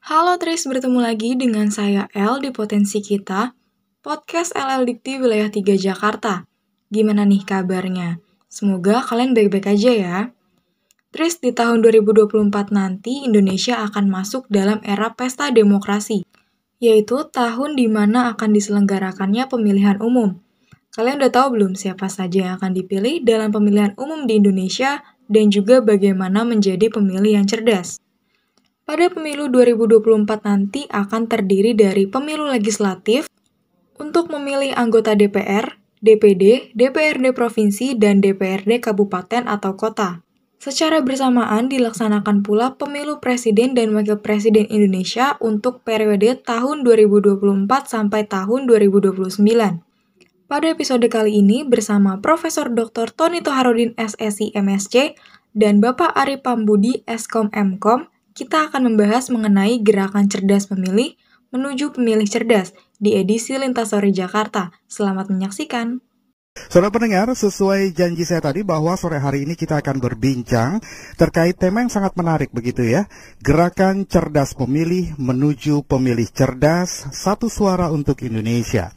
Halo Tris, bertemu lagi dengan saya El di Potensi Kita, podcast LL Dikti Wilayah 3 Jakarta. Gimana nih kabarnya? Semoga kalian baik-baik aja ya. Tris, di tahun 2024 nanti Indonesia akan masuk dalam era pesta demokrasi, yaitu tahun di mana akan diselenggarakannya pemilihan umum. Kalian udah tahu belum siapa saja yang akan dipilih dalam pemilihan umum di Indonesia dan juga bagaimana menjadi pemilih yang cerdas? Pada pemilu 2024 nanti akan terdiri dari pemilu legislatif untuk memilih anggota DPR, DPD, DPRD provinsi, dan DPRD kabupaten atau kota. Secara bersamaan dilaksanakan pula pemilu presiden dan wakil presiden Indonesia untuk periode tahun 2024 sampai tahun 2029. Pada episode kali ini bersama Profesor Dr. Tony Toharudin SSI MSc dan Bapak Ari Pambudi Eskom Mkom, kita akan membahas mengenai gerakan cerdas pemilih menuju pemilih cerdas di edisi Lintas Sore Jakarta. Selamat menyaksikan. Saudara pendengar, sesuai janji saya tadi bahwa sore hari ini kita akan berbincang terkait tema yang sangat menarik begitu ya. Gerakan cerdas pemilih menuju pemilih cerdas, satu suara untuk Indonesia.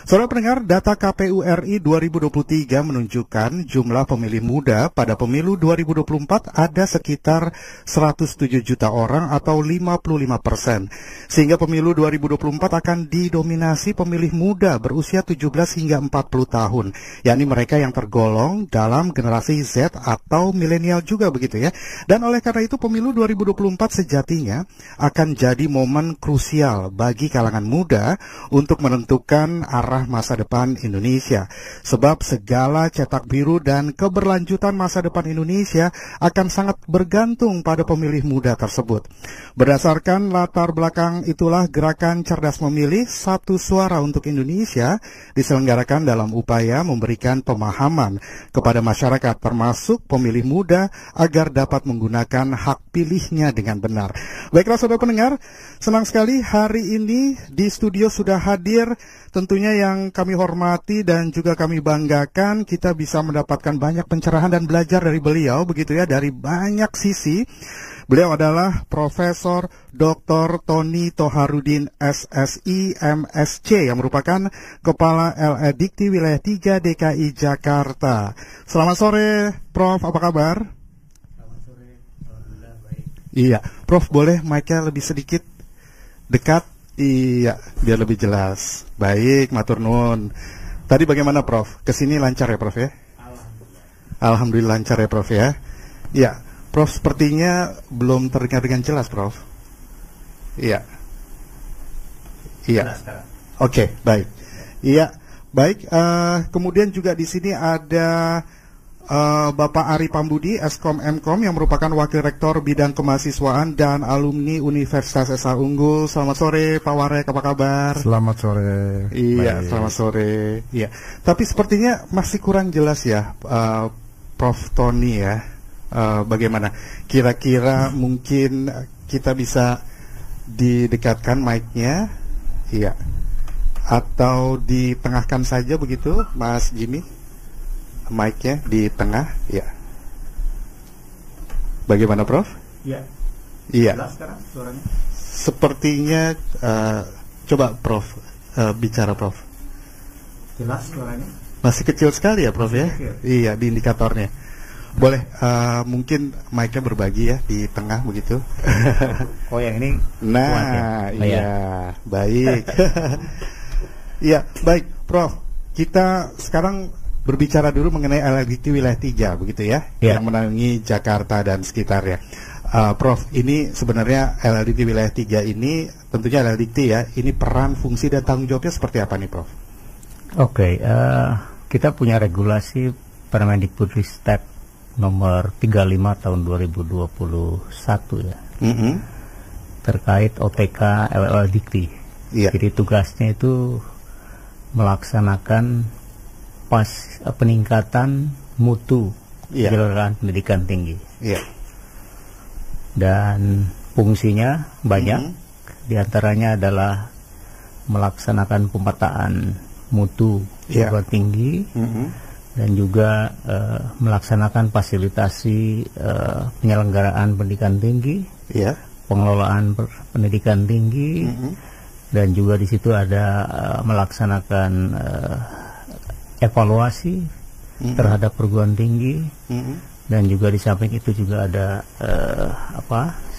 Saudara pendengar, data KPU RI 2023 menunjukkan jumlah pemilih muda pada pemilu 2024 ada sekitar 107 juta orang atau 55%. Sehingga pemilu 2024 akan didominasi pemilih muda berusia 17 hingga 40 tahun. Yakni mereka yang tergolong dalam generasi Z atau milenial juga begitu ya. Dan oleh karena itu pemilu 2024 sejatinya akan jadi momen krusial bagi kalangan muda untuk menentukan arah masa depan Indonesia. Sebab segala cetak biru dan keberlanjutan masa depan Indonesia akan sangat bergantung pada pemilih muda tersebut. Berdasarkan latar belakang itulah gerakan cerdas memilih satu suara untuk Indonesia diselenggarakan dalam upaya memberikan pemahaman kepada masyarakat termasuk pemilih muda agar dapat menggunakan hak pilihnya dengan benar. Baiklah saudara pendengar, senang sekali hari ini di studio sudah hadir tentunya yang kami hormati dan juga kami banggakan, kita bisa mendapatkan banyak pencerahan dan belajar dari beliau begitu ya, dari banyak sisi. Beliau adalah Profesor Dr. Tony Toharudin SSI MSc yang merupakan Kepala LL Dikti Wilayah 3 DKI Jakarta. Selamat sore Prof, apa kabar? Selamat sore, alhamdulillah baik. Iya, Prof boleh mic-nya lebih sedikit dekat? Iya, biar lebih jelas. Baik, matur nuwun. Tadi bagaimana Prof? Kesini lancar ya Prof ya? Alhamdulillah. Alhamdulillah lancar ya Prof ya? Iya, Prof sepertinya belum terdengar dengan jelas Prof. Iya. Iya. Oke, baik. Iya, baik. Kemudian juga di sini ada Bapak Ari Pambudi, Eskom Mkom yang merupakan Wakil Rektor Bidang Kemahasiswaan dan Alumni Universitas Esa Unggul. Selamat sore Pak Warek, apa kabar? Selamat sore. Iya, baik. selamat sore. Iya, tapi sepertinya masih kurang jelas ya, Prof Tony ya. Bagaimana? Kira-kira mungkin kita bisa didekatkan mic-nya, iya, atau ditengahkan saja begitu, Mas Jimmy? Mic-nya di tengah, ya. Bagaimana, Prof? Iya. Iya. Jelas sekarang suaranya? Sepertinya, coba Prof, bicara Prof. Jelas suaranya? Masih kecil sekali ya, Prof ya? Kecil. Iya, di indikatornya. Boleh, mungkin mic-nya berbagi ya di tengah begitu. Oh yang ini Nah, kuat ya? Oh, iya, baik. Iya, baik, Prof. Kita sekarang berbicara dulu mengenai LL Dikti Wilayah 3 begitu ya, Ya. yang menaungi Jakarta dan sekitarnya. Prof, ini sebenarnya LL Dikti Wilayah 3 ini tentunya LL Dikti ya, ini peran, fungsi dan tanggung jawabnya seperti apa nih Prof? Oke, kita punya regulasi Permendikbudristek nomor 35 tahun 2021 ya, terkait OTK LL Dikti. Iya. Jadi tugasnya itu melaksanakan peningkatan mutu Iya. penyelenggaraan pendidikan tinggi. Iya. Dan fungsinya banyak, diantaranya adalah melaksanakan pemetaan mutu Iya. perguruan tinggi, dan juga melaksanakan fasilitasi penyelenggaraan pendidikan tinggi, Iya. pengelolaan pendidikan tinggi, dan juga di situ ada melaksanakan evaluasi terhadap perguruan tinggi, dan juga di samping itu juga ada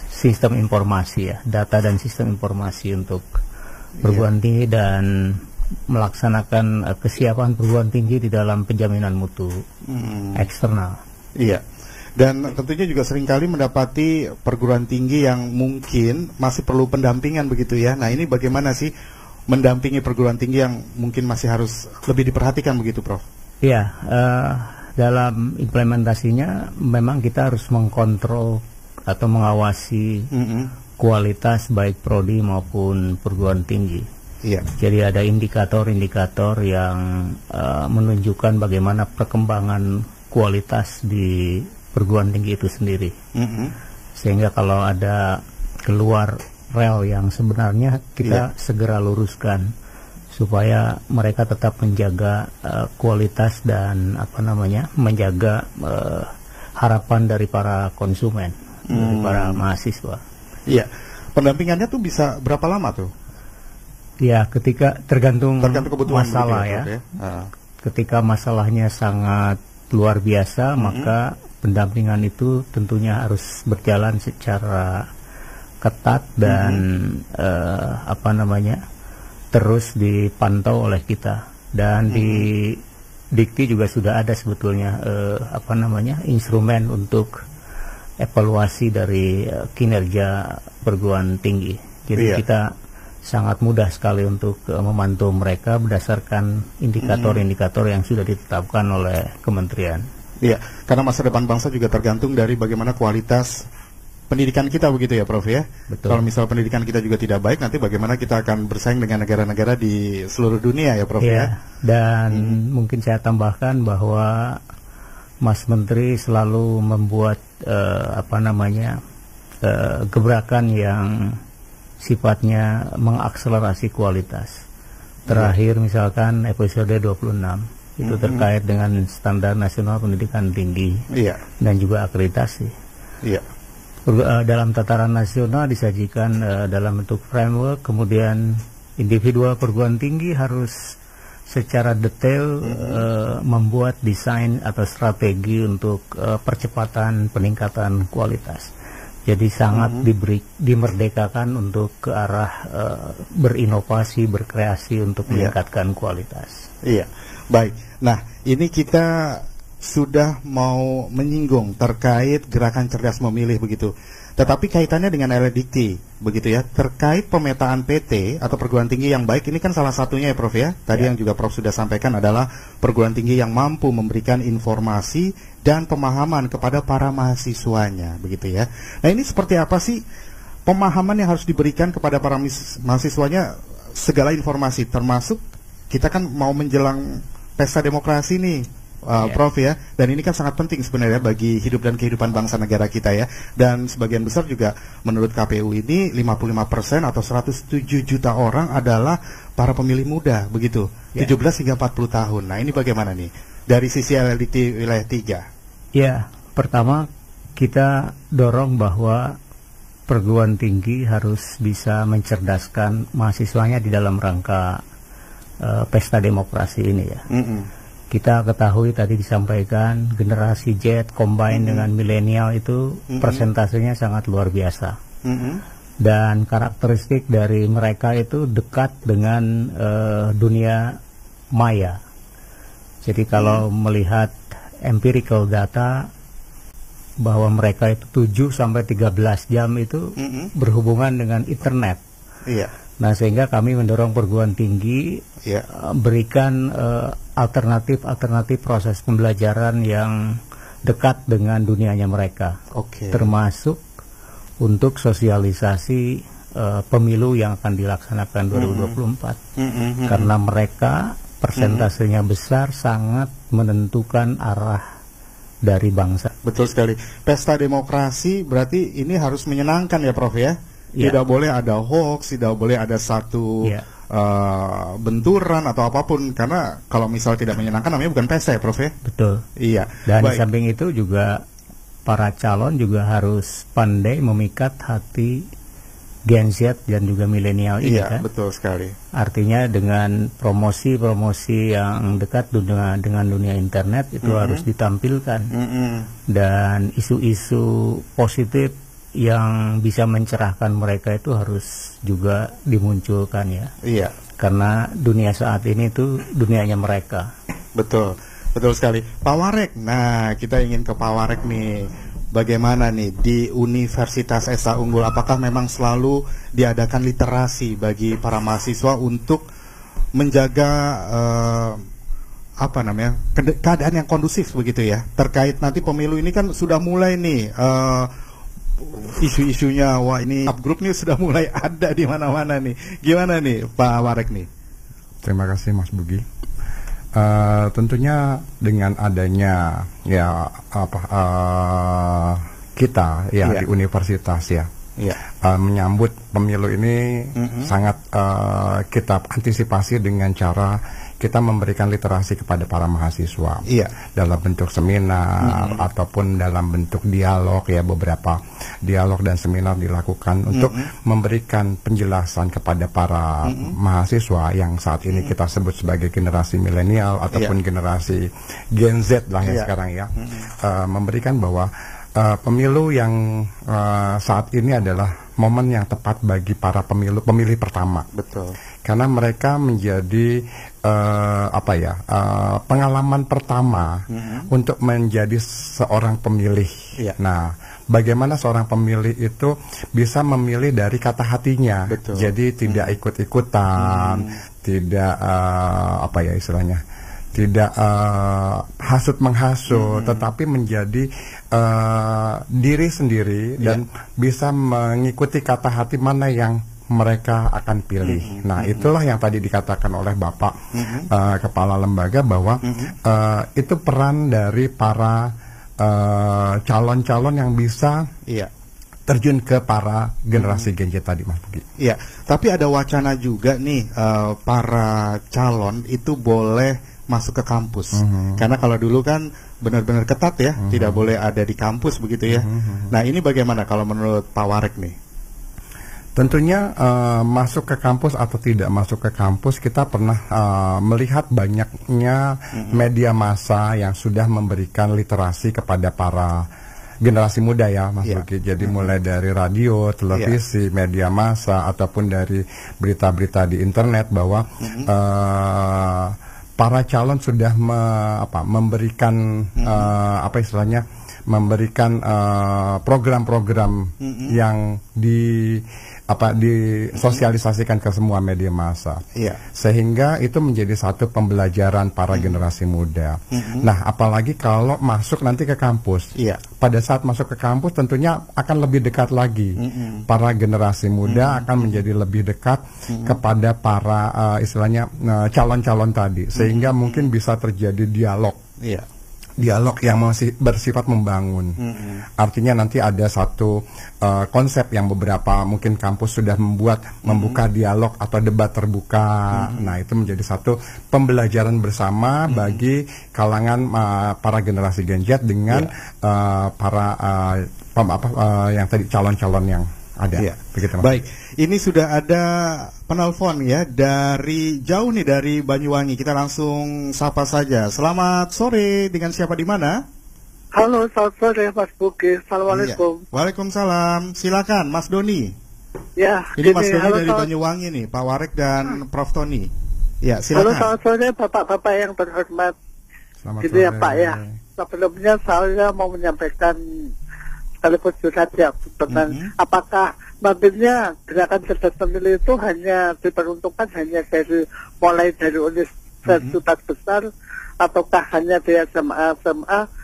sistem informasi ya, data dan sistem informasi untuk perguruan tinggi dan melaksanakan kesiapan perguruan tinggi di dalam penjaminan mutu eksternal. Iya. Dan tentunya juga seringkali mendapati perguruan tinggi yang mungkin masih perlu pendampingan begitu ya. Nah, ini bagaimana sih mendampingi perguruan tinggi yang mungkin masih harus lebih diperhatikan begitu, Prof? Iya, dalam implementasinya memang kita harus mengkontrol atau mengawasi kualitas baik prodi maupun perguruan tinggi. Iya. Jadi ada indikator-indikator yang menunjukkan bagaimana perkembangan kualitas di perguruan tinggi itu sendiri. Sehingga kalau ada keluar rel yang sebenarnya kita segera luruskan supaya mereka tetap menjaga kualitas dan menjaga harapan dari para konsumen, dari para mahasiswa. Iya. Pendampingannya tuh bisa berapa lama tuh? Ya, ketika tergantung kebutuhan masalah ya. Ketika masalahnya sangat luar biasa, maka pendampingan itu tentunya harus berjalan secara ketat dan terus dipantau oleh kita. Dan di Dikti juga sudah ada sebetulnya instrumen untuk evaluasi dari kinerja perguruan tinggi. Jadi kita sangat mudah sekali untuk memantau mereka berdasarkan indikator-indikator yang sudah ditetapkan oleh kementerian. Iya, karena masa depan bangsa juga tergantung dari bagaimana kualitas pendidikan kita begitu ya, Prof ya. Betul. Kalau misal pendidikan kita juga tidak baik, nanti bagaimana kita akan bersaing dengan negara-negara di seluruh dunia ya, Prof ya. Dan mungkin saya tambahkan bahwa Mas Menteri selalu membuat gebrakan yang sifatnya mengakselerasi kualitas. Terakhir misalkan episode 26 itu terkait dengan standar nasional pendidikan tinggi dan juga akreditasi. Dalam tataran nasional disajikan dalam bentuk framework, kemudian individual perguruan tinggi harus secara detail membuat desain atau strategi untuk percepatan peningkatan kualitas. Jadi sangat dimerdekakan untuk ke arah berinovasi, berkreasi untuk meningkatkan kualitas. Iya, baik. Nah, ini kita sudah mau menyinggung terkait gerakan cerdas memilih begitu. Tetapi kaitannya dengan LLDikti begitu ya, terkait pemetaan PT atau perguruan tinggi yang baik, ini kan salah satunya ya, Prof ya. Tadi yang juga Prof sudah sampaikan adalah perguruan tinggi yang mampu memberikan informasi dan pemahaman kepada para mahasiswanya begitu ya. Nah, ini seperti apa sih pemahaman yang harus diberikan kepada para mahasiswanya, segala informasi, termasuk kita kan mau menjelang pesta demokrasi nih, Prof ya, dan ini kan sangat penting sebenarnya bagi hidup dan kehidupan bangsa negara kita ya. Dan sebagian besar juga menurut KPU ini 55% atau 107 juta orang adalah para pemilih muda begitu, 17 hingga 40 tahun. Nah, ini bagaimana nih dari sisi LLDikti wilayah 3? Ya, pertama kita dorong bahwa perguruan tinggi harus bisa mencerdaskan mahasiswanya di dalam rangka pesta demokrasi ini ya. Kita ketahui tadi disampaikan generasi Z combine dengan milenial itu persentasenya sangat luar biasa. Dan karakteristik dari mereka itu dekat dengan dunia maya. Jadi kalau melihat empirical data bahwa mereka itu 7 sampai 13 jam itu berhubungan dengan internet. Nah, sehingga kami mendorong perguruan tinggi berikan alternatif proses pembelajaran yang dekat dengan dunianya mereka, termasuk untuk sosialisasi pemilu yang akan dilaksanakan 2024, karena mereka persentasenya besar, sangat menentukan arah dari bangsa. Betul sekali. Pesta demokrasi berarti ini harus menyenangkan ya, Prof ya. Tidak boleh ada hoax, tidak boleh ada satu benturan atau apapun, karena kalau misal tidak menyenangkan namanya bukan pesta ya, Prof ya. Betul. Iya. Dan di samping itu juga para calon juga harus pandai memikat hati Gen Z dan juga milenial ini Iya, kan. betul sekali. Artinya dengan promosi-promosi yang dekat dengan dunia internet itu harus ditampilkan. Dan isu-isu positif yang bisa mencerahkan mereka itu harus juga dimunculkan ya. Iya. Karena dunia saat ini itu dunianya mereka. Betul, betul sekali. Pak Warek, nah kita ingin ke Pak Warek nih. Bagaimana nih di Universitas Esa Unggul? Apakah memang selalu diadakan literasi bagi para mahasiswa untuk menjaga keadaan yang kondusif begitu ya? Terkait nanti pemilu ini kan sudah mulai nih isu-isunya. Wah, ini subgroup nih sudah mulai ada di mana-mana nih. Gimana nih Pak Warek nih? Terima kasih Mas Bugi. Tentunya dengan adanya kita di universitas menyambut pemilu ini sangat kita antisipasi dengan cara kita memberikan literasi kepada para mahasiswa dalam bentuk seminar ataupun dalam bentuk dialog beberapa dialog dan seminar dilakukan untuk memberikan penjelasan kepada para mahasiswa yang saat ini kita sebut sebagai generasi milenial ataupun generasi Gen Z lah yang sekarang memberikan bahwa pemilu yang saat ini adalah momen yang tepat bagi para pemilih pertama. Betul. Karena mereka menjadi pengalaman pertama untuk menjadi seorang pemilih. Nah, bagaimana seorang pemilih itu bisa memilih dari kata hatinya. Betul. Jadi tidak ikut-ikutan, tidak tidak hasut menghasut, tetapi menjadi diri sendiri dan bisa mengikuti kata hati mana yang mereka akan pilih. Nah, itulah yang tadi dikatakan oleh Bapak Kepala Lembaga bahwa itu peran dari para calon-calon yang bisa terjun ke para generasi Gen Z tadi, Mas Bugi. Iya, tapi ada wacana juga nih para calon itu boleh masuk ke kampus. Karena kalau dulu kan benar-benar ketat ya, tidak boleh ada di kampus begitu ya. Nah, ini bagaimana kalau menurut Pak Warek nih? Tentunya masuk ke kampus atau tidak masuk ke kampus, kita pernah melihat banyaknya media massa yang sudah memberikan literasi kepada para generasi muda ya, Mas Bugi. Jadi mulai dari radio, televisi, media massa ataupun dari berita-berita di internet bahwa para calon sudah memberikan memberikan program-program yang disosialisasikan ke semua media massa, sehingga itu menjadi satu pembelajaran para generasi muda. Nah, apalagi kalau masuk nanti ke kampus, pada saat masuk ke kampus tentunya akan lebih dekat lagi. Para generasi muda akan menjadi lebih dekat kepada para calon-calon tadi, sehingga mungkin bisa terjadi dialog yang masih bersifat membangun. Artinya nanti ada satu konsep yang beberapa mungkin kampus sudah membuka dialog atau debat terbuka. Nah, itu menjadi satu pembelajaran bersama bagi kalangan para generasi Gen Z dengan yang tadi calon-calon yang ada. Begitu, Mas. Baik, ini sudah ada penelpon ya dari jauh nih, dari Banyuwangi. Kita langsung sapa saja. Selamat sore, dengan siapa di mana? Halo, selamat sore Mas Bugi. Assalamualaikum. Waalaikumsalam. Silakan Mas Doni. Ya, ini Mas Doni dari Banyuwangi nih, Pak Warek dan Prof Tony. Ya, silakan. Halo, selamat sore Bapak-bapak yang terhormat. Selamat sore. Ya Pak ya. Sebelumnya saya mau menyampaikan sekaligus curhat ya tentang apakah nantinya gerakan cerdas pemilih itu hanya diperuntukkan hanya mulai dari universitas besar, ataukah hanya di SMA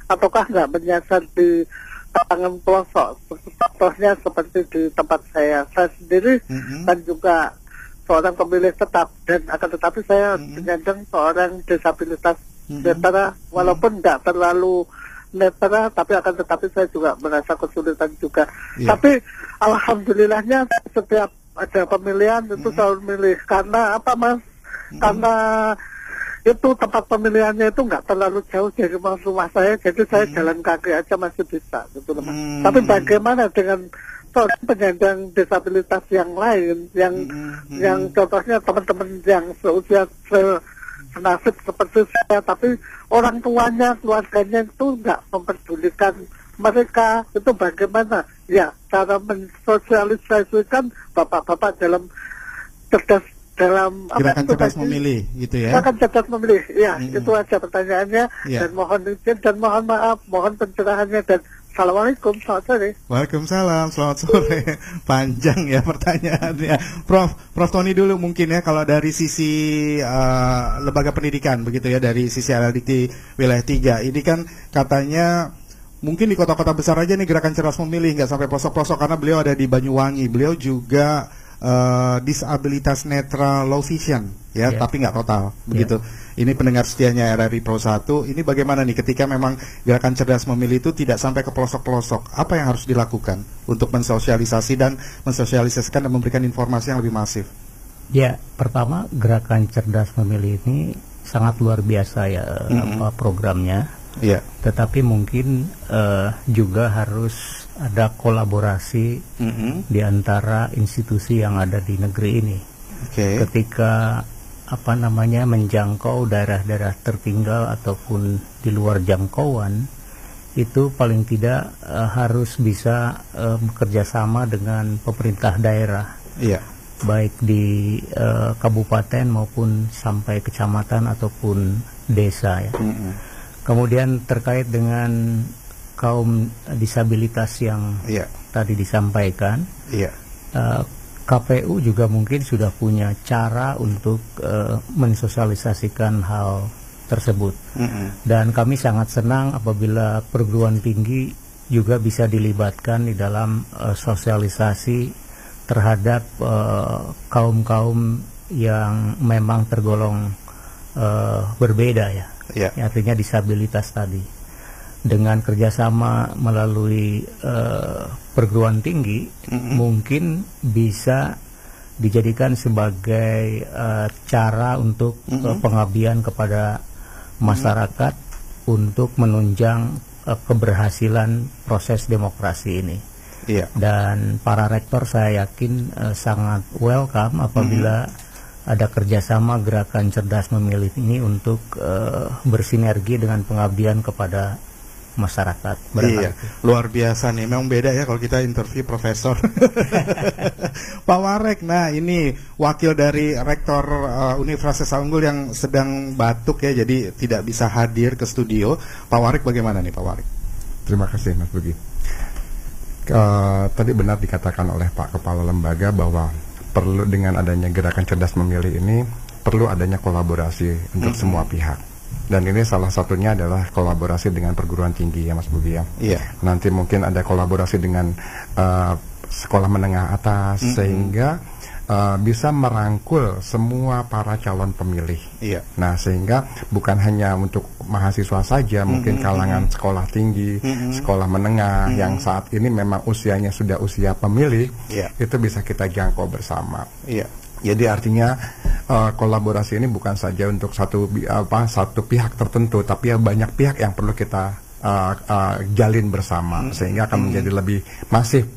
ataukah nggak menyasar di kalangan pelosok, contohnya seperti di tempat saya sendiri dan juga seorang pemilih tetap, dan akan tetapi saya penyandang seorang disabilitas netra, walaupun nggak terlalu netra, tapi akan tetapi saya juga merasa kesulitan juga. Tapi alhamdulillahnya setiap ada pemilihan itu selalu milih. Karena apa, Mas? Karena itu tempat pemilihannya itu nggak terlalu jauh dari rumah saya, jadi saya jalan kaki aja masih bisa gitu loh, Mas. Tapi bagaimana dengan penyandang disabilitas yang lain, yang contohnya teman-teman yang seusia senasib seperti saya, tapi orang tuanya, keluarganya itu nggak memperdulikan mereka. Itu bagaimana ya cara mensosialisasikan bapak-bapak dalam gerakan cerdas memilih gitu ya. Gerakan cerdas memilih, ya itu aja pertanyaannya. Dan mohon izin dan mohon maaf, mohon pencerahannya, dan assalamualaikum, selamat sore. Waalaikumsalam, selamat sore. Panjang ya pertanyaannya. Prof Tony dulu mungkin ya, kalau dari sisi lembaga pendidikan begitu ya, dari sisi LLDikti wilayah 3 ini kan katanya mungkin di kota-kota besar aja nih gerakan cerdas memilih, nggak sampai pelosok-pelosok, karena beliau ada di Banyuwangi, beliau juga disabilitas netral low vision ya, tapi nggak total begitu. Ini pendengar setianya RRI Pro 1, ini bagaimana nih ketika memang gerakan cerdas memilih itu tidak sampai ke pelosok-pelosok, apa yang harus dilakukan untuk mensosialisasikan dan memberikan informasi yang lebih masif? Ya, pertama gerakan cerdas memilih ini sangat luar biasa ya, programnya. Tetapi mungkin juga harus ada kolaborasi di antara institusi yang ada di negeri ini. Ketika menjangkau daerah-daerah tertinggal ataupun di luar jangkauan, itu paling tidak harus bisa bekerja sama dengan pemerintah daerah, baik di kabupaten maupun sampai kecamatan ataupun desa ya. Kemudian terkait dengan kaum disabilitas yang tadi disampaikan, KPU juga mungkin sudah punya cara untuk mensosialisasikan hal tersebut. Dan kami sangat senang apabila perguruan tinggi juga bisa dilibatkan di dalam sosialisasi terhadap kaum-kaum yang memang tergolong berbeda ya. Artinya disabilitas tadi. Dengan kerjasama melalui perguruan tinggi, mungkin bisa dijadikan sebagai cara untuk pengabdian kepada masyarakat untuk menunjang keberhasilan proses demokrasi ini. Dan para rektor saya yakin sangat welcome apabila ada kerjasama gerakan cerdas memilih ini untuk bersinergi dengan pengabdian kepada masyarakat. Luar biasa nih, memang beda ya kalau kita interview profesor. Pak Warek, nah ini wakil dari rektor Universitas Unggul yang sedang batuk ya, jadi tidak bisa hadir ke studio. Pak Warek bagaimana nih Pak Warek? Terima kasih Mas Bugi. Tadi benar dikatakan oleh Pak Kepala Lembaga bahwa perlu dengan adanya gerakan cerdas memilih ini perlu adanya kolaborasi untuk semua pihak, dan ini salah satunya adalah kolaborasi dengan perguruan tinggi ya Mas Bugi ya. Nanti mungkin ada kolaborasi dengan sekolah menengah atas sehingga bisa merangkul semua para calon pemilih. Nah sehingga bukan hanya untuk mahasiswa saja, mungkin kalangan sekolah tinggi, sekolah menengah yang saat ini memang usianya sudah usia pemilih, itu bisa kita jangkau bersama. Jadi artinya kolaborasi ini bukan saja untuk satu pihak tertentu, tapi ya banyak pihak yang perlu kita jalin bersama sehingga akan menjadi lebih masif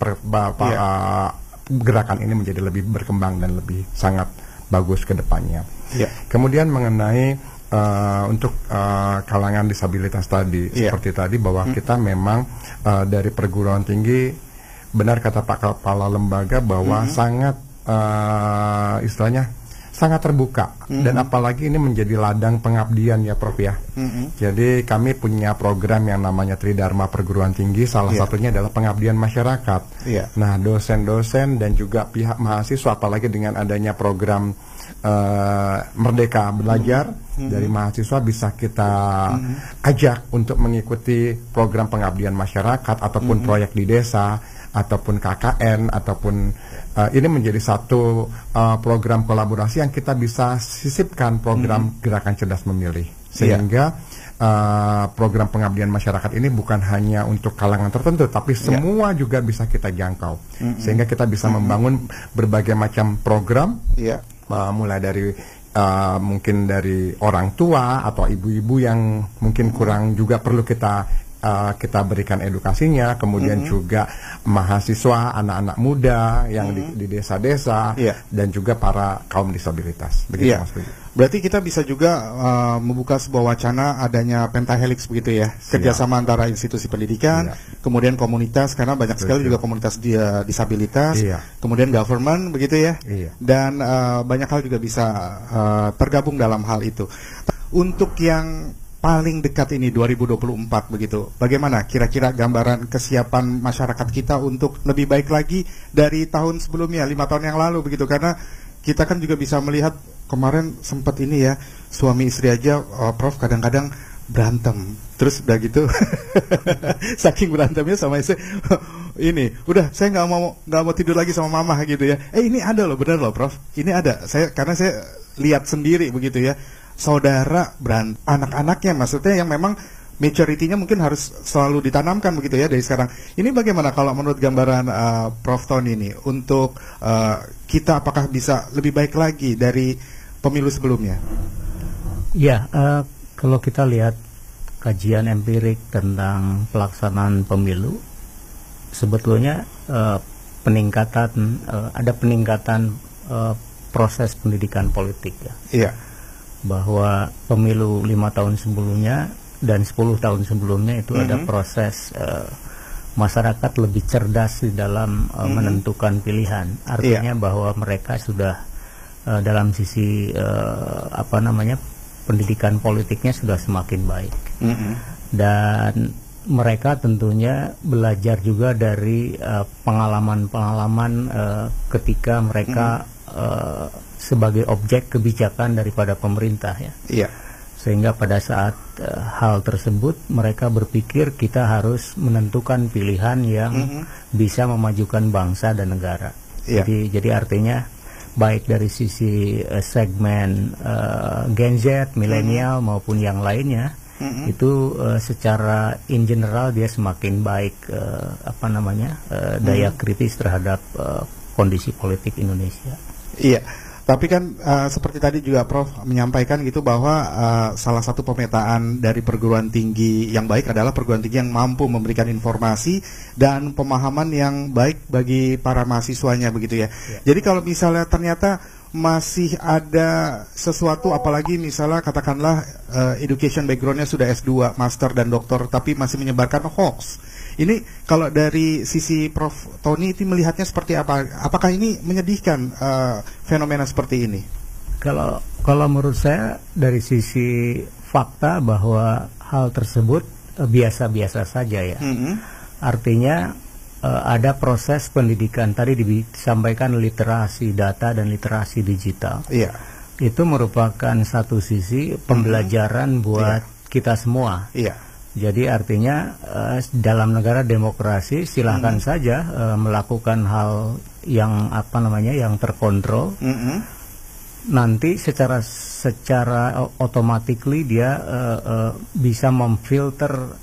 gerakan ini menjadi lebih berkembang dan lebih sangat bagus ke depannya. Kemudian mengenai untuk kalangan disabilitas tadi, seperti tadi bahwa kita memang dari perguruan tinggi, benar kata Pak Kepala Lembaga bahwa sangat istilahnya sangat terbuka, dan apalagi ini menjadi ladang pengabdian ya Prof ya. Jadi kami punya program yang namanya Tridharma Perguruan Tinggi, salah satunya adalah pengabdian masyarakat. Nah dosen-dosen dan juga pihak mahasiswa, apalagi dengan adanya program Merdeka Belajar dari mahasiswa, bisa kita ajak untuk mengikuti program pengabdian masyarakat ataupun proyek di desa ataupun KKN ataupun ini menjadi satu program kolaborasi yang kita bisa sisipkan program gerakan cerdas memilih, sehingga program pengabdian masyarakat ini bukan hanya untuk kalangan tertentu, tapi semua juga bisa kita jangkau, sehingga kita bisa membangun berbagai macam program, mulai dari mungkin dari orang tua atau ibu-ibu yang mungkin kurang juga perlu kita kita berikan edukasinya, kemudian juga mahasiswa, anak-anak muda yang di desa-desa, dan juga para kaum disabilitas. Begitu, Mas Budi. Berarti kita bisa juga membuka sebuah wacana adanya pentahelix begitu ya, kerjasama antara institusi pendidikan, kemudian komunitas, karena banyak sekali juga komunitas disabilitas, kemudian government begitu ya, dan banyak hal juga bisa tergabung dalam hal itu. Untuk yang paling dekat ini 2024 begitu, bagaimana kira-kira gambaran kesiapan masyarakat kita untuk lebih baik lagi dari tahun sebelumnya, 5 tahun yang lalu begitu, karena kita kan juga bisa melihat kemarin sempat ini ya, suami istri aja Prof kadang-kadang berantem, terus udah gitu saking berantemnya sama istri ini udah saya nggak mau tidur lagi sama mama gitu ya. Ini ada loh, bener loh Prof, ini ada, karena saya lihat sendiri begitu ya, saudara berantem, anak-anaknya maksudnya yang memang maturity-nya mungkin harus selalu ditanamkan begitu ya dari sekarang. Ini bagaimana kalau menurut gambaran Prof Tony ini untuk kita apakah bisa lebih baik lagi dari pemilu sebelumnya? Ya, kalau kita lihat kajian empirik tentang pelaksanaan pemilu, sebetulnya ada peningkatan proses pendidikan politik ya. Iya. Bahwa pemilu 5 tahun sebelumnya dan 10 tahun sebelumnya itu ada proses masyarakat lebih cerdas di dalam menentukan pilihan. Artinya bahwa mereka sudah dalam sisi pendidikan politiknya sudah semakin baik. Dan mereka tentunya belajar juga dari pengalaman-pengalaman ketika mereka sebagai objek kebijakan daripada pemerintah ya. Iya. Sehingga pada saat hal tersebut mereka berpikir kita harus menentukan pilihan yang bisa memajukan bangsa dan negara. Jadi artinya baik dari sisi segmen Gen Z, milenial maupun yang lainnya, itu secara in general dia semakin baik daya kritis terhadap kondisi politik Indonesia. Iya. Tapi kan seperti tadi juga Prof menyampaikan gitu bahwa salah satu pemetaan dari perguruan tinggi yang baik adalah perguruan tinggi yang mampu memberikan informasi dan pemahaman yang baik bagi para mahasiswanya begitu ya. Jadi kalau misalnya ternyata masih ada sesuatu, apalagi misalnya katakanlah education backgroundnya sudah S2, master dan doktor, tapi masih menyebarkan hoax. Ini kalau dari sisi Prof Tony itu melihatnya seperti apa? Apakah ini menyedihkan fenomena seperti ini? Kalau menurut saya dari sisi fakta bahwa hal tersebut biasa-biasa saja ya. Artinya ada proses pendidikan, tadi disampaikan literasi data dan literasi digital. Itu merupakan satu sisi pembelajaran buat kita semua. Jadi artinya dalam negara demokrasi silahkan saja melakukan hal yang yang terkontrol. Nanti secara automatically dia bisa memfilter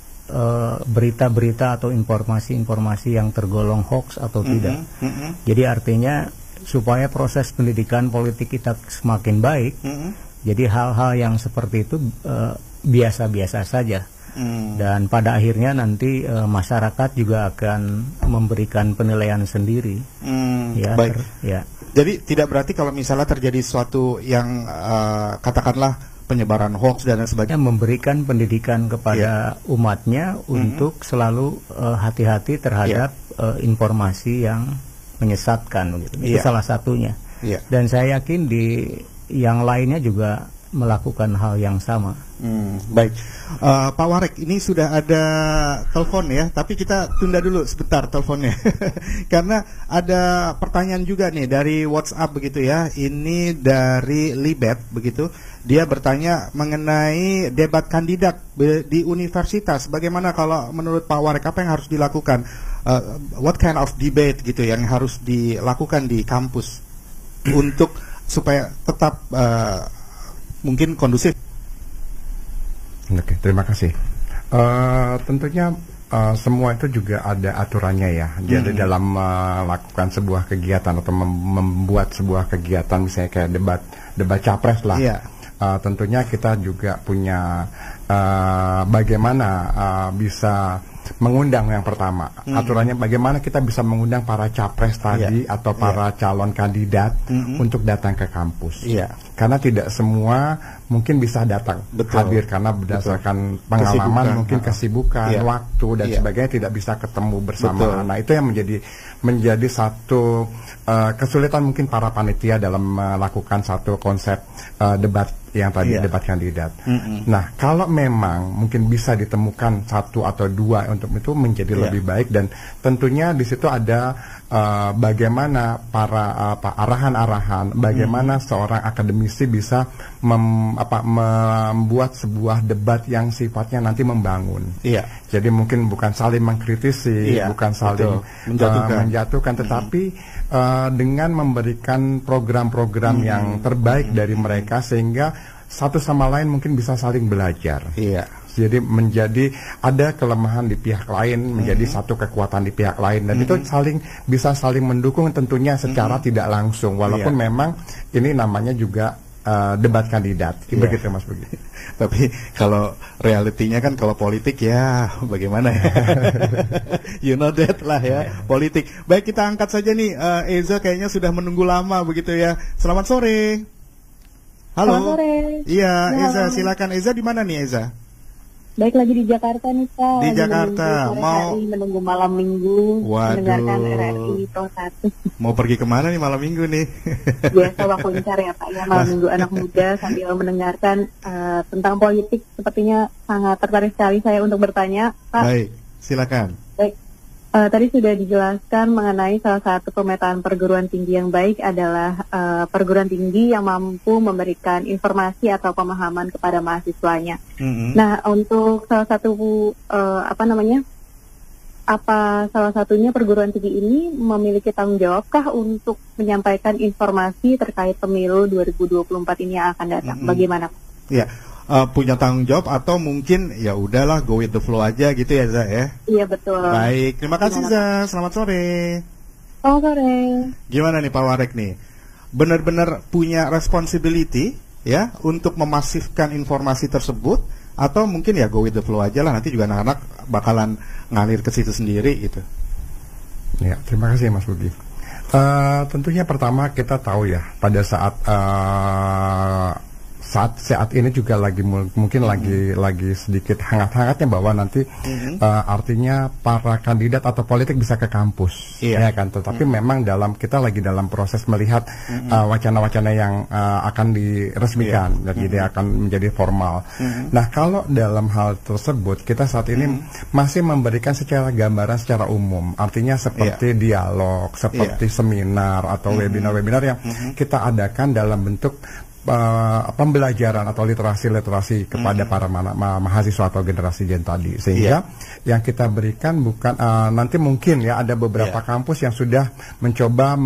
berita-berita atau informasi-informasi yang tergolong hoax atau tidak. Jadi artinya supaya proses pendidikan politik kita semakin baik, jadi hal-hal yang seperti itu biasa-biasa saja. Dan pada akhirnya nanti masyarakat juga akan memberikan penilaian sendiri. Baik. Jadi tidak berarti kalau misalnya terjadi sesuatu yang katakanlah penyebaran hoax dan sebagainya, memberikan pendidikan kepada umatnya untuk selalu hati-hati terhadap informasi yang menyesatkan begitu. Itu salah satunya. Dan saya yakin di yang lainnya juga melakukan hal yang sama. Baik, Pak Warek, ini sudah ada telepon ya, tapi kita tunda dulu sebentar teleponnya karena ada pertanyaan juga nih dari WhatsApp begitu ya. Ini dari Libet begitu. Dia bertanya mengenai debat kandidat di universitas. Bagaimana kalau menurut Pak Warek, apa yang harus dilakukan? What kind of debate gitu yang harus dilakukan di kampus untuk supaya tetap mungkin kondusif. Oke, terima kasih. Tentunya semua itu juga ada aturannya ya. Jadi dalam melakukan sebuah kegiatan atau membuat sebuah kegiatan misalnya kayak debat capres lah. Tentunya kita juga punya bagaimana bisa mengundang yang pertama. Aturannya bagaimana kita bisa mengundang para capres tadi atau para calon kandidat untuk datang ke kampus. Karena tidak semua mungkin bisa datang hadir karena berdasarkan pengalaman, mungkin kesibukan, waktu dan sebagainya tidak bisa ketemu bersama. Nah, itu yang menjadi satu kesulitan mungkin para panitia dalam melakukan satu konsep debat yang tadi debat kandidat. Nah, kalau memang mungkin bisa ditemukan satu atau dua untuk itu menjadi lebih baik, dan tentunya di situ ada bagaimana para arahan-arahan, bagaimana seorang akademisi bisa membuat sebuah debat yang sifatnya nanti membangun. Jadi mungkin bukan saling mengkritisi, bukan saling menjatuhkan, tetapi dengan memberikan program-program yang terbaik dari mereka sehingga satu sama lain mungkin bisa saling belajar. Jadi menjadi ada kelemahan di pihak lain menjadi satu kekuatan di pihak lain, dan itu bisa saling mendukung tentunya secara tidak langsung, walaupun memang ini namanya juga debat kandidat. Begitu Mas Bugi. Tapi kalau realitinya kan kalau politik ya bagaimana ya. You know that lah ya, politik. Baik, kita angkat saja nih Eza kayaknya sudah menunggu lama begitu ya. Selamat sore. Halo. Selamat sore. Iya, Eza silakan. Eza di mana nih Eza? Baik, lagi di Jakarta nih Pak. Di Jakarta. Mau menunggu malam minggu. Mendengarkan RRI Pro 1. Mau pergi kemana nih malam minggu nih? Biasa waktu incar ya Pak ya, malam minggu anak muda sambil mendengarkan tentang politik. Sepertinya sangat tertarik sekali saya untuk bertanya Pak. Baik, silakan. Baik, tadi sudah dijelaskan mengenai salah satu pemetaan perguruan tinggi yang baik adalah perguruan tinggi yang mampu memberikan informasi atau pemahaman kepada mahasiswanya. Nah, untuk salah satu salah satunya perguruan tinggi ini memiliki tanggung jawabkah untuk menyampaikan informasi terkait pemilu 2024 ini yang akan datang? Bagaimana? Ya. Punya tanggung jawab atau mungkin ya udahlah go with the flow aja gitu ya Za ya? Iya betul. Baik, terima kasih Za. Selamat sore. Selamat sore. Gimana nih Pak Warek nih? Benar-benar punya responsibility ya untuk memasifkan informasi tersebut, atau mungkin ya go with the flow aja lah, nanti juga anak-anak bakalan ngalir ke situ sendiri gitu. Ya, terima kasih Mas Bugi. Tentunya pertama kita tahu ya pada saat ini juga mungkin lagi sedikit hangat-hangatnya bahwa nanti artinya para kandidat atau politik bisa ke kampus, ya kan. Tetapi memang kita lagi dalam proses melihat wacana-wacana yang akan diresmikan, jadi akan menjadi formal. Nah, kalau dalam hal tersebut kita saat ini masih memberikan secara gambaran secara umum, artinya seperti dialog, seperti seminar atau webinar-webinar yang kita adakan dalam bentuk pembelajaran atau literasi kepada para mahasiswa atau generasi Gen tadi, sehingga yang kita berikan bukan nanti mungkin ya ada beberapa kampus yang sudah mencoba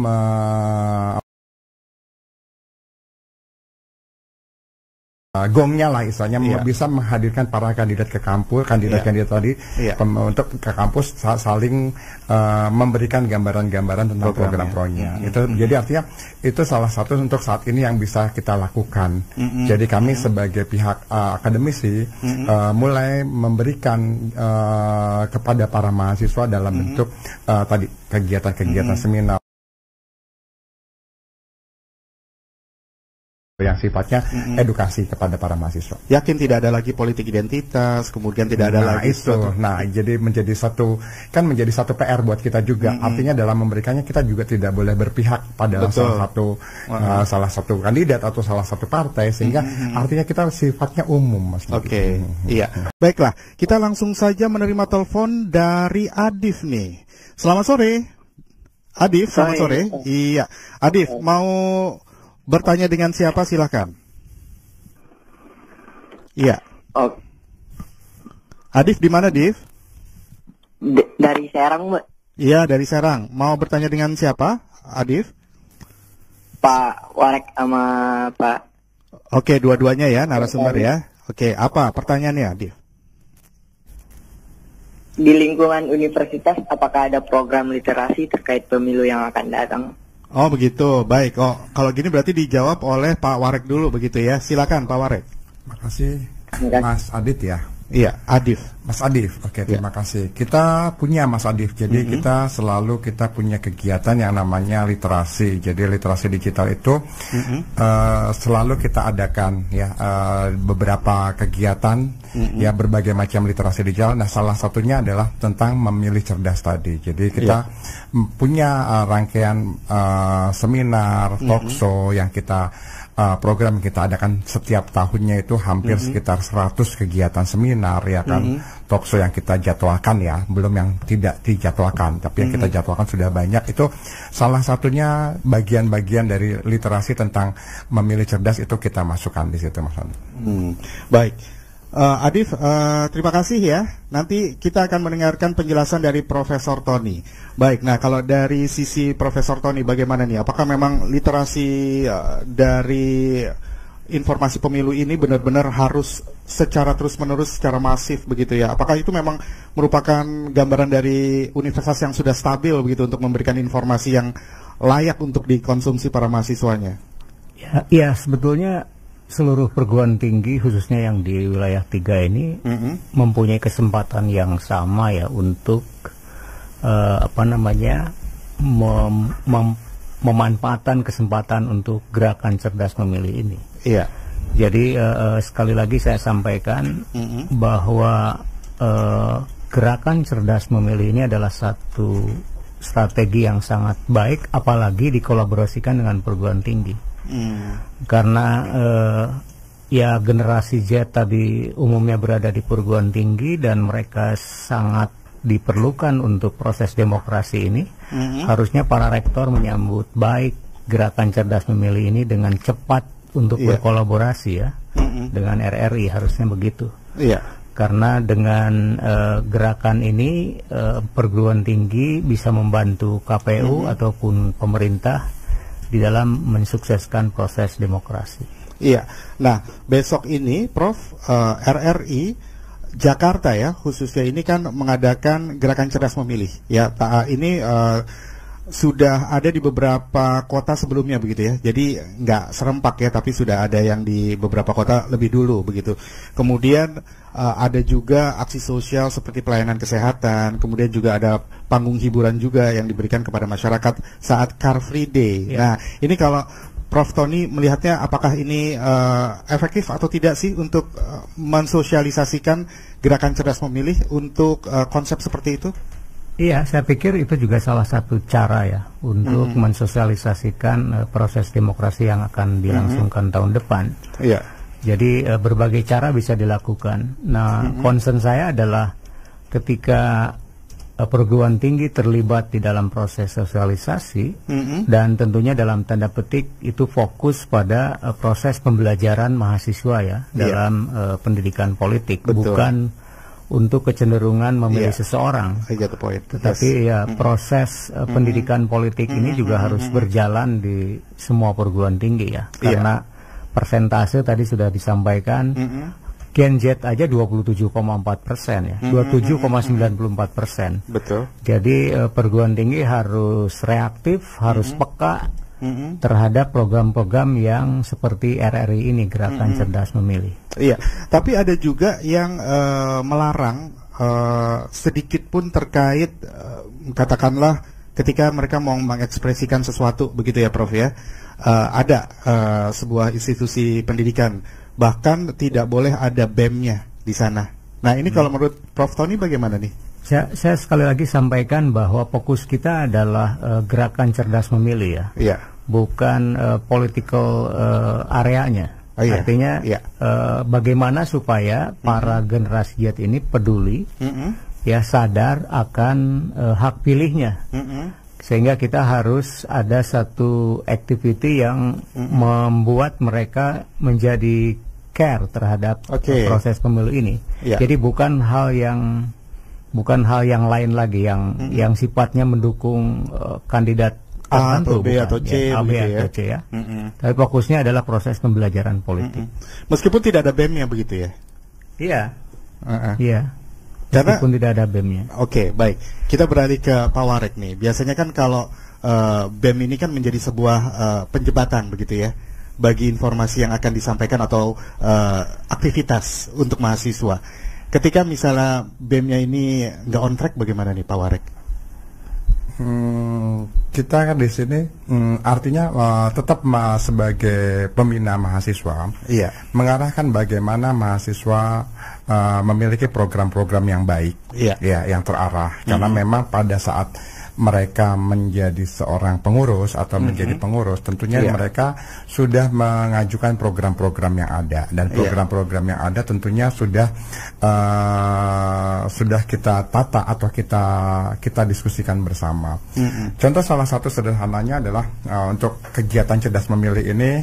gongnya lah istilahnya, bisa menghadirkan para kandidat ke kampus, kandidat tadi untuk ke kampus saling memberikan gambaran-gambaran tentang program-programnya. Itu jadi artinya itu salah satu untuk saat ini yang bisa kita lakukan. Jadi kami sebagai pihak akademisi mulai memberikan kepada para mahasiswa dalam bentuk tadi kegiatan-kegiatan seminar yang sifatnya edukasi kepada para mahasiswa. Yakin tidak ada lagi politik identitas, kemudian tidak ada lagi itu. Jadi menjadi satu PR buat kita juga. Artinya dalam memberikannya kita juga tidak boleh berpihak pada salah satu kandidat atau salah satu partai, sehingga artinya kita sifatnya umum, Mas. Oke. Iya. Baiklah, kita langsung saja menerima telepon dari Adif nih. Selamat sore. Adif, selamat sore. Iya. Adif, mau bertanya dengan siapa, silakan. Iya. Adif di mana, Adif? Dari Serang, Mbak. Iya, dari Serang. Mau bertanya dengan siapa, Adif? Pak Warek sama Pak. Oke, dua-duanya ya, narasumber ya. Oke, apa pertanyaannya, Adif? Di lingkungan universitas, apakah ada program literasi terkait pemilu yang akan datang? Oh begitu, baik. Oh kalau gini berarti dijawab oleh Pak Warek dulu begitu ya. Silakan Pak Warek. Makasih. Mas Adit ya. Iya, Adif. Mas Adif, oke, terima kasih. Kita punya Mas Adif, jadi kita punya kegiatan yang namanya literasi. Jadi literasi digital itu selalu kita adakan ya beberapa kegiatan ya berbagai macam literasi digital. Nah, salah satunya adalah tentang memilih cerdas tadi. Jadi kita punya rangkaian seminar, talkshow yang kita program kita adakan setiap tahunnya itu hampir sekitar 100 kegiatan seminar ya kan, talkshow yang kita jadwalkan ya, belum yang tidak dijadwalkan, tapi yang kita jadwalkan sudah banyak. Itu salah satunya bagian-bagian dari literasi tentang memilih cerdas itu kita masukkan di situ, Mas Andi. Baik. Adif, terima kasih ya. Nanti kita akan mendengarkan penjelasan dari Profesor Tony. Baik, nah kalau dari sisi Profesor Tony bagaimana nih? Apakah memang literasi dari informasi pemilu ini benar-benar harus secara terus-menerus, secara masif begitu ya? Apakah itu memang merupakan gambaran dari universitas yang sudah stabil begitu untuk memberikan informasi yang layak untuk dikonsumsi para mahasiswanya? Ya, sebetulnya seluruh perguruan tinggi khususnya yang di wilayah 3 ini mempunyai kesempatan yang sama ya untuk memanfaatkan kesempatan untuk gerakan cerdas memilih ini. Iya. Jadi sekali lagi saya sampaikan bahwa gerakan cerdas memilih ini adalah satu strategi yang sangat baik, apalagi dikolaborasikan dengan perguruan tinggi. Karena ya generasi Z tadi umumnya berada di perguruan tinggi dan mereka sangat diperlukan untuk proses demokrasi ini. Harusnya para rektor menyambut baik gerakan cerdas memilih ini dengan cepat untuk berkolaborasi ya dengan RRI, harusnya begitu. Karena dengan gerakan ini perguruan tinggi bisa membantu KPU ataupun pemerintah di dalam mensukseskan proses demokrasi. Iya. Nah, besok ini Prof, RRI Jakarta ya khususnya ini kan mengadakan gerakan cerdas memilih. Ya, ini sudah ada di beberapa kota sebelumnya begitu ya. Jadi nggak serempak ya, tapi sudah ada yang di beberapa kota lebih dulu begitu. Kemudian ada juga aksi sosial seperti pelayanan kesehatan. Kemudian juga ada panggung hiburan juga yang diberikan kepada masyarakat saat Car Free Day. Nah, ini kalau Prof. Tony melihatnya apakah ini efektif atau tidak sih untuk mensosialisasikan gerakan cerdas memilih untuk konsep seperti itu? Iya, saya pikir itu juga salah satu cara ya untuk mensosialisasikan proses demokrasi yang akan dilangsungkan tahun depan. Iya. Jadi berbagai cara bisa dilakukan. Nah, concern saya adalah ketika perguruan tinggi terlibat di dalam proses sosialisasi dan tentunya dalam tanda petik itu fokus pada proses pembelajaran mahasiswa ya dalam pendidikan politik. Betul. Bukan untuk kecenderungan memilih seseorang, tetapi ya proses pendidikan politik ini juga harus berjalan di semua perguruan tinggi ya, karena persentase tadi sudah disampaikan, Gen Z aja 27,4% ya, 27,94%. Betul. Jadi perguruan tinggi harus reaktif, harus peka terhadap program-program yang seperti RRI ini, gerakan cerdas memilih. Iya, tapi ada juga yang melarang sedikit pun terkait katakanlah ketika mereka mau mengekspresikan sesuatu begitu ya Prof ya. Ada sebuah institusi pendidikan bahkan tidak boleh ada BEM-nya di sana. Nah, ini kalau menurut Prof Tony bagaimana nih? Saya sekali lagi sampaikan bahwa fokus kita adalah gerakan cerdas memilih ya, bukan political areanya. Artinya bagaimana supaya para generasi Z ini peduli, ya sadar akan hak pilihnya, sehingga kita harus ada satu activity yang membuat mereka menjadi care terhadap proses pemilu ini. Jadi bukan hal yang lain lagi yang sifatnya mendukung kandidat A atau B atau C, A, B atau C ya. Tapi fokusnya adalah proses pembelajaran politik. Meskipun tidak ada BEM-nya begitu ya? Iya. Iya. Meskipun tidak ada BEM-nya. Oke, baik. Kita beralih ke Pak Warek nih. Biasanya kan kalau BEM ini kan menjadi sebuah penjembatan begitu ya. bagi informasi yang akan disampaikan atau aktivitas untuk mahasiswa. Ketika misalnya BEM-nya ini nggak on track, bagaimana nih Pak Warek? Kita kan di sini artinya tetap sebagai pembina mahasiswa, mengarahkan bagaimana mahasiswa memiliki program-program yang baik, yang terarah. Karena memang pada saat mereka menjadi seorang pengurus atau menjadi pengurus, tentunya mereka sudah mengajukan program-program yang ada, dan program-program yang ada tentunya sudah kita tata atau kita diskusikan bersama. Contoh salah satu sederhananya adalah untuk kegiatan cerdas memilih ini,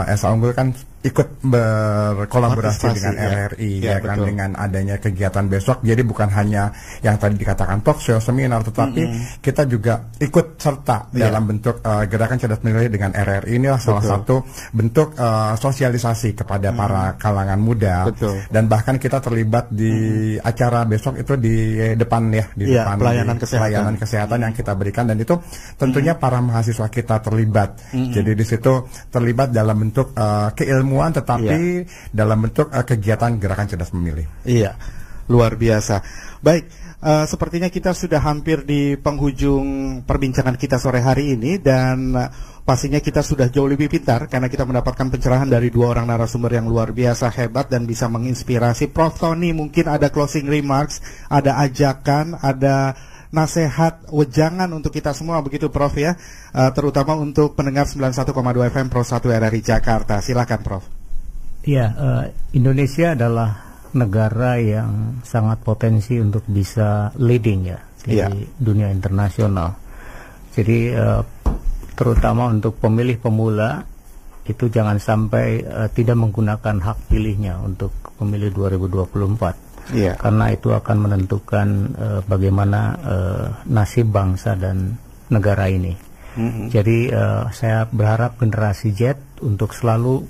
Esa Unggul kan ikut berkolaborasi dengan RRI, kan, dengan adanya kegiatan besok. Jadi bukan hanya yang tadi dikatakan talk show, seminar, tetapi kita juga ikut serta dalam bentuk gerakan cerdas memilih dengan RRI. Inilah salah satu bentuk sosialisasi kepada para kalangan muda. Dan bahkan kita terlibat di acara besok itu di depan depan pelayanan kesehatan yang kita berikan, dan itu tentunya para mahasiswa kita terlibat. Jadi di situ terlibat dalam bentuk keilmuan, tetapi dalam bentuk kegiatan gerakan cerdas memilih. Iya, luar biasa. Baik, sepertinya kita sudah hampir di penghujung perbincangan kita sore hari ini, dan pastinya kita sudah jauh lebih pintar karena kita mendapatkan pencerahan dari dua orang narasumber yang luar biasa hebat dan bisa menginspirasi. Prof. Tony, mungkin ada closing remarks, ada ajakan, ada nasihat, wejangan untuk kita semua, begitu Prof ya, terutama untuk pendengar 91,2 FM Pro 1 RRI Jakarta. Silakan Prof. Ya, Indonesia adalah negara yang sangat potensi untuk bisa leading di dunia internasional. Jadi terutama untuk pemilih pemula itu jangan sampai tidak menggunakan hak pilihnya untuk pemilu 2024. Karena itu akan menentukan bagaimana nasib bangsa dan negara ini. Jadi saya berharap generasi Z untuk selalu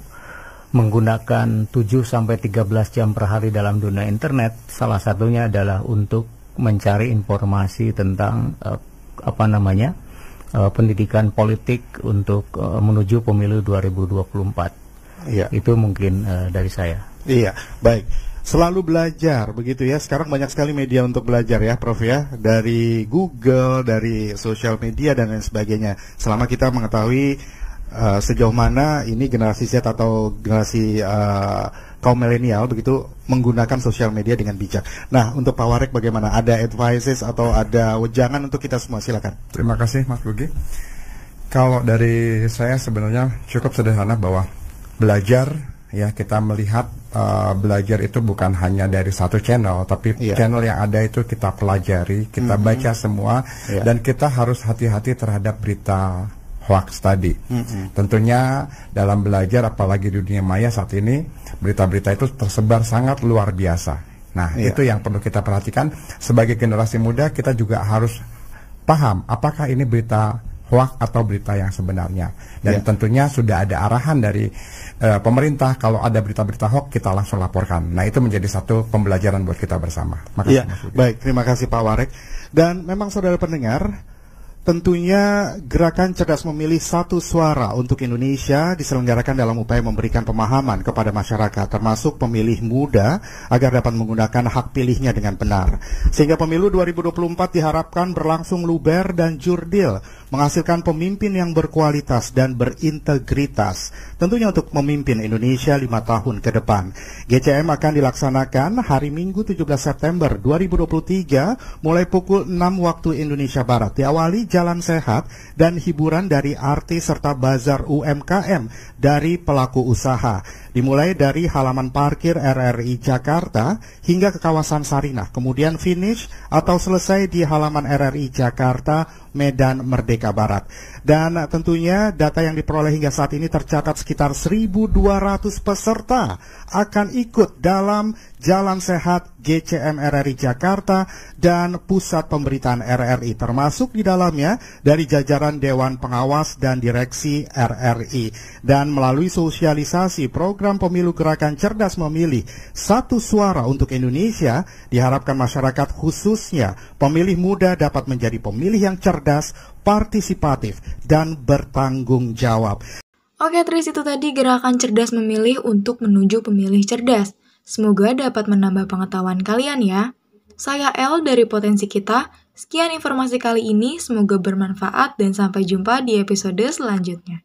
menggunakan 7-13 jam per hari dalam dunia internet. Salah satunya adalah untuk mencari informasi tentang pendidikan politik untuk menuju pemilu 2024. Itu mungkin dari saya. Iya, baik. Selalu belajar, begitu ya. Sekarang banyak sekali media untuk belajar ya, Prof ya. Dari Google, dari sosial media dan lain sebagainya. Selama kita mengetahui sejauh mana ini generasi Z atau generasi kaum milenial begitu menggunakan sosial media dengan bijak. Nah, untuk Pak Warek bagaimana? Ada advices atau ada wejangan untuk kita semua? Silakan. Terima kasih Mas Bugi. Kalau dari saya sebenarnya cukup sederhana bahwa belajar, kita melihat belajar itu bukan hanya dari satu channel, tapi channel yang ada itu kita pelajari, kita baca semua, dan kita harus hati-hati terhadap berita hoax tadi. Tentunya dalam belajar, apalagi di dunia maya saat ini, berita-berita itu tersebar sangat luar biasa. Nah, itu yang perlu kita perhatikan. Sebagai generasi muda, kita juga harus paham apakah ini berita hoax atau berita yang sebenarnya. Dan tentunya sudah ada arahan dari pemerintah, kalau ada berita-berita hoax kita langsung laporkan. Nah, itu menjadi satu pembelajaran buat kita bersama. Makasih. Baik, terima kasih Pak Warek. Dan memang saudara pendengar, tentunya gerakan cerdas memilih satu suara untuk Indonesia diselenggarakan dalam upaya memberikan pemahaman kepada masyarakat, termasuk pemilih muda, agar dapat menggunakan hak pilihnya dengan benar. Sehingga pemilu 2024 diharapkan berlangsung luber dan jurdil, menghasilkan pemimpin yang berkualitas dan berintegritas, tentunya untuk memimpin Indonesia 5 tahun ke depan. GCM akan dilaksanakan hari Minggu 17 September 2023 mulai pukul 6 waktu Indonesia Barat. Diawali jalan sehat dan hiburan dari artis serta bazar UMKM dari pelaku usaha. Dimulai dari halaman parkir RRI Jakarta hingga ke kawasan Sarinah, kemudian finish atau selesai di halaman RRI Jakarta, Medan Merdeka Barat. Dan tentunya data yang diperoleh hingga saat ini tercatat sekitar 1.200 peserta akan ikut dalam Jalan Sehat GCM RRI Jakarta dan Pusat Pemberitaan RRI, termasuk di dalamnya dari jajaran Dewan Pengawas dan Direksi RRI. Dan melalui sosialisasi program pemilu gerakan cerdas memilih satu suara untuk Indonesia, diharapkan masyarakat khususnya pemilih muda dapat menjadi pemilih yang cerdas, partisipatif, dan bertanggung jawab. Oke, Tris, itu tadi gerakan cerdas memilih untuk menuju pemilih cerdas. Semoga dapat menambah pengetahuan kalian ya. Saya El dari Potensi Kita. Sekian informasi kali ini, semoga bermanfaat dan sampai jumpa di episode selanjutnya.